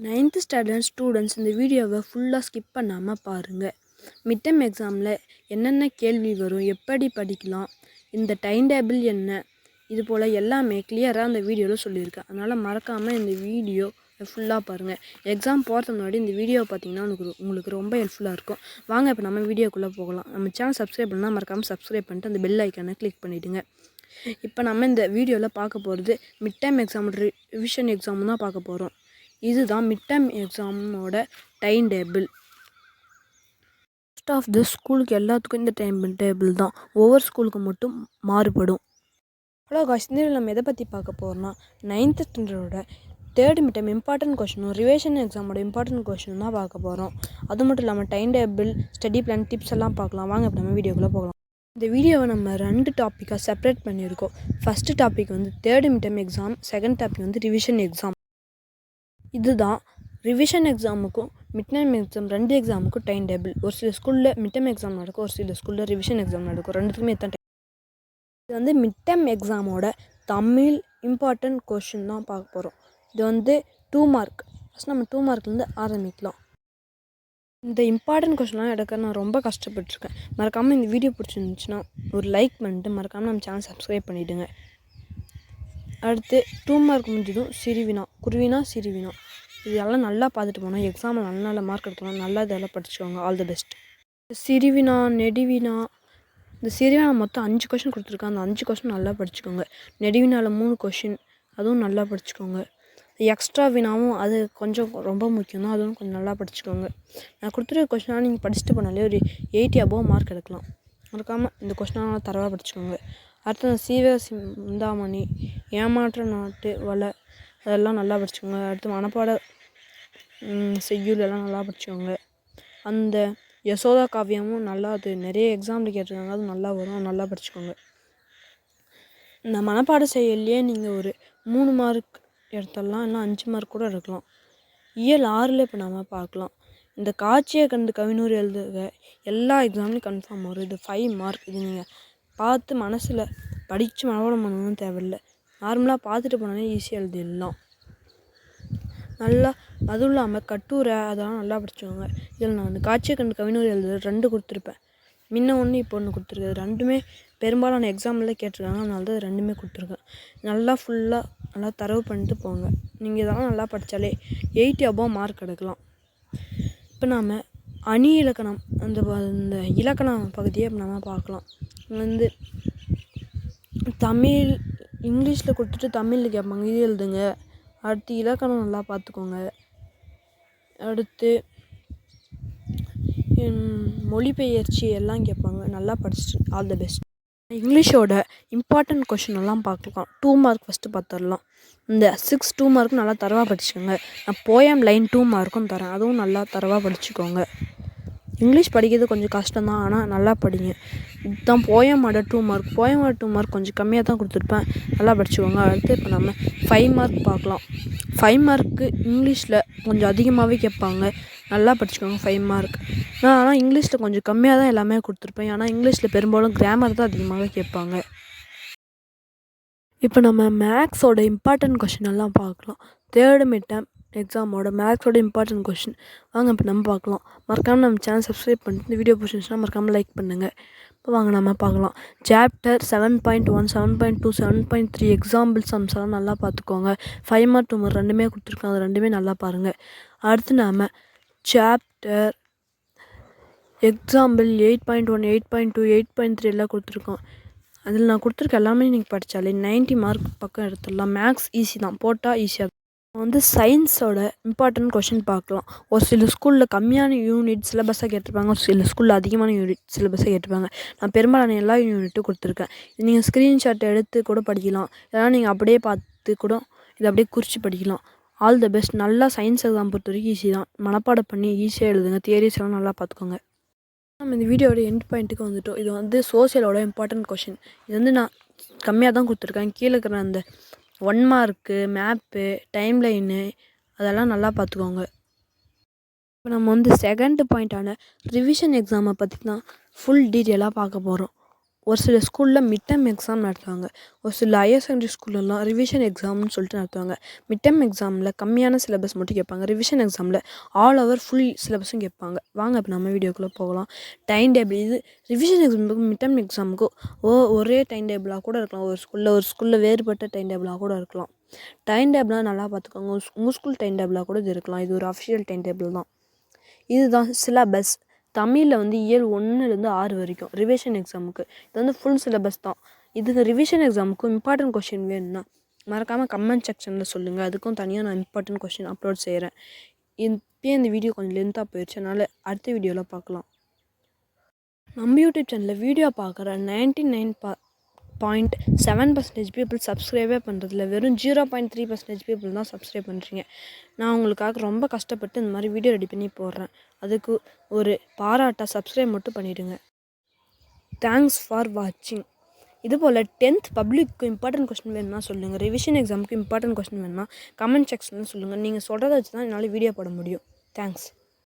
9th standard students இந்த வீடியோவை ஃபுல்லாக ஸ்கிப் பண்ணாமல் பாருங்கள். மிட்டம் எக்ஸாமில் என்னென்ன கேள்வி வரும், எப்படி படிக்கலாம், இந்த டைம் டேபிள் என்ன, இது போல் எல்லாமே கிளியராக அந்த வீடியோவில் சொல்லியிருக்கேன். அதனால் மறக்காமல் இந்த வீடியோ ஃபுல்லாக பாருங்கள். எக்ஸாம் போகிறதுக்கு முன்னாடி இந்த வீடியோவை பார்த்தீங்கன்னா உங்களுக்கு ரொம்ப ஹெல்ப்ஃபுல்லாக இருக்கும். வாங்க இப்போ நம்ம வீடியோக்குள்ளே போகலாம். நம்ம சேனல் சப்ஸ்கிரைப் பண்ணால் மறக்காமல் சப்ஸ்கிரைப் பண்ணிட்டு அந்த பெல் ஐக்கானை கிளிக் பண்ணிவிடுங்க. இப்போ நம்ம இந்த வீடியோவில் பார்க்க போகிறது மிட்டம் எக்ஸாம் ரிவிஷன் எக்ஸாம் தான் பார்க்க போகிறோம். இதுதான் மிட்டம் எக்ஸாமோட time table. Most of the ஸ்கூலுக்கு எல்லாத்துக்கும் இந்த டைம் டேபிள் தான், ஒவ்வொரு ஸ்கூலுக்கு மட்டும் மாறுபடும். ஹலோ காய்ஸ், இந்த நம்ம எதை பற்றி பார்க்க போகிறோம்னா 9th ஸ்டாண்டர்டோட தேர்ட் மிட்டம் இம்பார்ட்டன்ட் கொஷினும் ரிவிஷன் எக்ஸாமோட இம்பார்ட்டன்ட் கொஷினும் தான் பார்க்க போகிறோம். அது மட்டும் இல்லாமல் time table, study plan, tips எல்லாம் பார்க்கலாம். வாங்க இப்போ நம்ம வீடியோக்குள்ளே போகலாம். இந்த வீடியோவை நம்ம 2 டாப்பிக்காக செப்பரேட் பண்ணியிருக்கோம். ஃபஸ்ட்டு டாபிக் வந்து third midterm exam, second topic வந்து ரிவிஷன் எக்ஸாம். இதுதான் ரிவிஷன் எக்ஸாமுக்கும் மிட்டம் எக்ஸாம் 2 எக்ஸாமுக்கும் டைம் டேபிள். ஒரு சில ஸ்கூலில் மிட்டம் எக்ஸாம் நடக்கும், ஒரு சில ஸ்கூலில் ரிவிஷன் எக்ஸாம் நடக்கும். ரெண்டுத்துக்குமே எத்தனை டைம். இது வந்து மிட்டம் எக்ஸாமோட தமிழ் இம்பார்ட்டன்ட் கொஷின் தான் பார்க்க போகிறோம். இது வந்து 2 மார்க். ஃபஸ்ட் நம்ம 2 மார்க்லேருந்து ஆரம்பிக்கலாம். இந்த இம்பார்ட்டன்ட் கொஷின்லாம் எடுக்க நான் ரொம்ப கஷ்டப்பட்டுருக்கேன். மறக்காமல் இந்த வீடியோ பிடிச்சிருந்துச்சுன்னா ஒரு லைக் பண்ணிட்டு மறக்காமல் நம்ம சேனல் சப்ஸ்கிரைப் பண்ணிவிடுங்க. அடுத்து 2 மார்க் முடிஞ்சதும் சிறுவினா, குருவினா, சிறுவினா, இதெல்லாம் நல்லா பார்த்துட்டு போனால் எக்ஸாமில் நல்ல நல்ல மார்க் எடுக்கலாம். நல்லா இதெல்லாம் படிச்சுக்கோங்க. All the best. சிறுவினா, நெடுவினா, இந்த சிறுவினா மொத்தம் 5 கொஷின் கொடுத்துருக்கேன். அந்த 5 கொஷின் நல்லா படிச்சுக்கோங்க. நெடுவினாவில் 3 கொஷின், அதுவும் நல்லா படிச்சுக்கோங்க. எக்ஸ்ட்ரா வினாவும் அது கொஞ்சம் ரொம்ப முக்கியம் தான், அதுவும் கொஞ்சம் நல்லா படிச்சுக்கோங்க. நான் கொடுத்துருக்க கொஷினாக நீங்கள் படிச்சுட்டு போனாலே ஒரு 80 above மார்க் எடுக்கலாம். மறக்காமல் இந்த கொஷினாக தரவாக படிச்சுக்கோங்க. அடுத்து சிந்தாமணி, ஏமாற்ற நாட்டு வலை, அதெல்லாம் நல்லா படிச்சுக்கோங்க. அடுத்து மனப்பாட செய்யுள் எல்லாம் நல்லா படிச்சுக்கோங்க. அந்த யசோதா காவியமும் நல்லா, அது நிறைய எக்ஸாம்பிள் கேட்டிருக்காங்க, அது நல்லா வரும், நல்லா படிச்சுக்கோங்க. இந்த மனப்பாட செய்யலையே நீங்கள் ஒரு 3 மார்க் எடுத்துடலாம், இல்லை 5 மார்க் கூட எடுக்கலாம். இயல் 6 இப்போ நம்ம பார்க்கலாம். இந்த காட்சியை கண்டு கவினூர் எழுதுக எல்லா எக்ஸாம்லையும் கன்ஃபார்ம் வரும். இது 5 மார்க். இது நீங்கள் பார்த்து மனசில் படித்து மனப்பாடம் பண்ணணும்னு தேவையில்லை. நார்மலாக பார்த்துட்டு போனாலே ஈஸியாக எழுதிடலாம். நல்லா அதுவும் இல்லாமல் கட்டுரை அதெல்லாம் நல்லா படிச்சுக்கோங்க. இதில் நான் வந்து காட்சியை கண்டு கவினூர் எழுதுக 2 கொடுத்துருப்பேன். முன்ன ஒன்று இப்போ ஒன்று கொடுத்துருக்கேன். 2மே பெரும்பாலான எக்ஸாம்பிளில் கேட்டிருக்காங்க, அதனால தான் 2மே கொடுத்துருக்கேன். நல்லா ஃபுல்லாக நல்லா தரவு பண்ணிட்டு போங்க. நீங்கள் இதெல்லாம் நல்லா படித்தாலே 80 above மார்க் எடுக்கலாம். இப்போ நாம் அணி இலக்கணம், அந்த இலக்கணம் பகுதியை நம்ம பார்க்கலாம். வந்து தமிழ் இங்கிலீஷில் கொடுத்துட்டு தமிழில் கேட்பாங்க, இது எழுதுங்க. அடுத்து இலக்கணம் நல்லா பார்த்துக்கோங்க. அடுத்து மொழிபெயர்ச்சி எல்லாம் கேட்பாங்க, நல்லா படிச்சுட்டு ஆல் தி பெஸ்ட். இங்கிலீஷோட இம்பார்ட்டன்ட் கொஷின் எல்லாம் பார்க்கலாம். 2 மார்க் ஃபஸ்ட்டு பார்த்துடலாம். இந்த 2 மார்க்கும் நல்லா தரவாக படிச்சுக்கோங்க. நான் போயம் லைன் 2 மார்க்கும் தரேன், அதுவும் நல்லா தரவாக படிச்சுக்கோங்க. இங்கிலீஷ் படிக்கிறது கொஞ்சம் கஷ்டம்தான், ஆனால் நல்லா படிங்க. இதுதான் போயமோட 2 மார்க். போயமோட 2 மார்க் கொஞ்சம் கம்மியாக தான் கொடுத்துருப்பேன், நல்லா படிச்சுக்கோங்க. அடுத்து இப்போ நம்ம 5 மார்க் பார்க்கலாம். 5 மார்க்கு இங்கிலீஷில் கொஞ்சம் அதிகமாகவே கேட்பாங்க, நல்லா படிச்சுக்கோங்க. 5 மார்க். நான் ஆனால் இங்கிலீஷில் கொஞ்சம் கம்மியாக தான் எல்லாமே கொடுத்துருப்பேன், ஆனால் இங்கிலீஷில் பெரும்பாலும் கிராமர் தான் அதிகமாக கேட்பாங்க. இப்போ நம்ம மேக்ஸோட இம்பார்ட்டன்ட் கொஷின் எல்லாம் பார்க்கலாம். தேர்டு மிட்டம் எக்ஸாமோட மேக்ஸோட இம்பார்ட்டன்ட் கொஷின் வாங்க இப்போ நம்ம பார்க்கலாம். மறக்காமல் நம்ம சேனல் சப்ஸ்கிரைப் பண்ணிட்டு இந்த வீடியோ பிடிச்சிருந்துச்சுன்னா மறக்காமல் லைக் பண்ணுங்கள். இப்போ வாங்க நம்ம பார்க்கலாம். சாப்டர் 7.1, 7.2, 7.3 எக்ஸாம்பிள் சம்ஸ் எல்லாம் நல்லா பார்த்துக்கோங்க. 5 மார்க் 2 மார்க் 2மே கொடுத்துருக்காங்க, அது 2மே நல்லா பாருங்கள். அடுத்து நாம் சாப்டர் எக்ஸாம்பிள் 8.1, 8.2, 8.3 எல்லாம் கொடுத்துருக்கோம். அதில் நான் கொடுத்துருக்க எல்லாமே நீங்கள் படித்தாலே 90 மார்க் பக்கம் எடுத்துடலாம். மேக்ஸ் ஈஸி தான், போட்டால் ஈஸியாக. வந்து சயின்ஸோட இம்பார்ட்டன்ட் கொஷின் பார்க்கலாம். ஒரு சில ஸ்கூலில் கம்மியான யூனிட் சிலபஸாக கேட்டிருப்பாங்க, ஒரு சில ஸ்கூலில் அதிகமான யூனிட் சிலபஸாக கேட்டிருப்பாங்க. நான் பெரும்பாலான எல்லா யூனிட்டும் கொடுத்துருக்கேன். நீங்கள் ஸ்க்ரீன்ஷாட் எடுத்து கூட படிக்கலாம், இல்லைனா நீங்கள் அப்படியே பார்த்து கூட இதை அப்படியே குறித்து படிக்கலாம். All the best. நல்லா சயின்ஸ் எக்ஸாம் பொறுத்த வரைக்கும் ஈஸி தான், மனப்பாடம் பண்ணி ஈஸியாக எழுதுங்க. தியரிஸ் எல்லாம் நல்லா பார்த்துக்கோங்க. நம்ம இந்த வீடியோட எண்ட் பாயிண்ட்டுக்கு வந்துவிட்டோம். இது வந்து சோசியலோட இம்பார்ட்டன்ட் கொஷின். இது வந்து நான் கம்மியாக தான் கொடுத்துருக்கேன். கீழே இருக்கிற அந்த 1 மார்க்கு, மேப்பு, டைம் லைனு அதெல்லாம் நல்லா பார்த்துக்கோங்க. இப்போ நம்ம வந்து செகண்ட் பாயிண்ட்டான ரிவிஷன் எக்ஸாமை பற்றி தான் ஃபுல் டீட்டெயிலாக பார்க்க போகிறோம். ஒரு சில ஸ்கூலில் மிட் டேர்ம் எக்ஸாம் நடத்துவாங்க. ஒரு சில ஹையர் செகண்டரி ஸ்கூல்லலாம் ரிவிஷன் எக்ஸாம்னு சொல்லிட்டு நடத்துவாங்க. மிட் டேர்ம் எக்ஸாமில் கம்மியான சிலபஸ் மட்டும் கேட்பாங்க. ரிவிஷன் எக்ஸாமில் ஆல் ஓவர் ஃபுல் சிலபஸும் கேட்பாங்க. வாங்க இப்போ நம்ம வீடியோக்குள்ளே போகலாம். டைம் டேபிள் இது ரிவிஷன் எக்ஸாமுக்கும் மிட் டேர்ம் எக்ஸாமுக்கும் ஒரே டைம் டேபிளாக கூட இருக்கலாம். ஒரு ஸ்கூலில் வேறுபட்ட டைம் டேபிளாக கூட இருக்கலாம். டைம் டேபிளாக நல்லா பார்த்துக்கோங்க. உங்கள் ஸ்கூல் டைம் டேபிளாக கூட இது இருக்கலாம். இது ஒரு அஃபிஷியல் டைம் டேபிள் தான். இதுதான் சிலபஸ். தமிழில் வந்து இயல் 1லேருந்து 6 வரைக்கும் ரிவிஷன் எக்ஸாமுக்கு. இது வந்து ஃபுல் சிலபஸ் தான். இதுக்கு ரிவிஷன் எக்ஸாமுக்கும் இம்பார்ட்டன்ட் கொஷின் வேணும்னா மறக்காமல் கமெண்ட் செக்ஷனில் சொல்லுங்கள். அதுக்கும் தனியாக நான் இம்பார்ட்டன்ட் கொஷின் அப்லோட் செய்கிறேன். இப்போயே இந்த வீடியோ கொஞ்சம் லென்த்தாக போயிடுச்சு, அதனால் அடுத்த வீடியோவில் பார்க்கலாம். நம்ம யூடியூப் சேனலில் வீடியோ பார்க்குற 99.7% பீப்புள் சப்ஸ்கிரைபே பண்ணுறதில்ல. வெறும் 0.3% பீப்புள் தான் சப்ஸ்கிரைப் பண்ணுறீங்க. நான் உங்களுக்காக ரொம்ப கஷ்டப்பட்டு இந்த மாதிரி வீடியோ ரெடி பண்ணி போடுறேன். அதுக்கு ஒரு பாராட்டாக சப்ஸ்கிரைப் மட்டும் பண்ணிவிடுங்க. தேங்க்ஸ் ஃபார் வாட்சிங். இதுபோல் 10th பப்ளிக்கு இம்பார்ட்டன்ட் கொஸ்டின் வேணும்னா சொல்லுங்கள். ரிவிஷன் எக்ஸாமுக்கு இம்பார்ட்டன்ட் கொஸ்டின் வேணும்னா கமெண்ட் செக்ஷனில் சொல்லுங்கள். நீங்கள் சொல்கிறத வச்சு தான் என்னால் வீடியோ போட முடியும். தேங்க்ஸ்.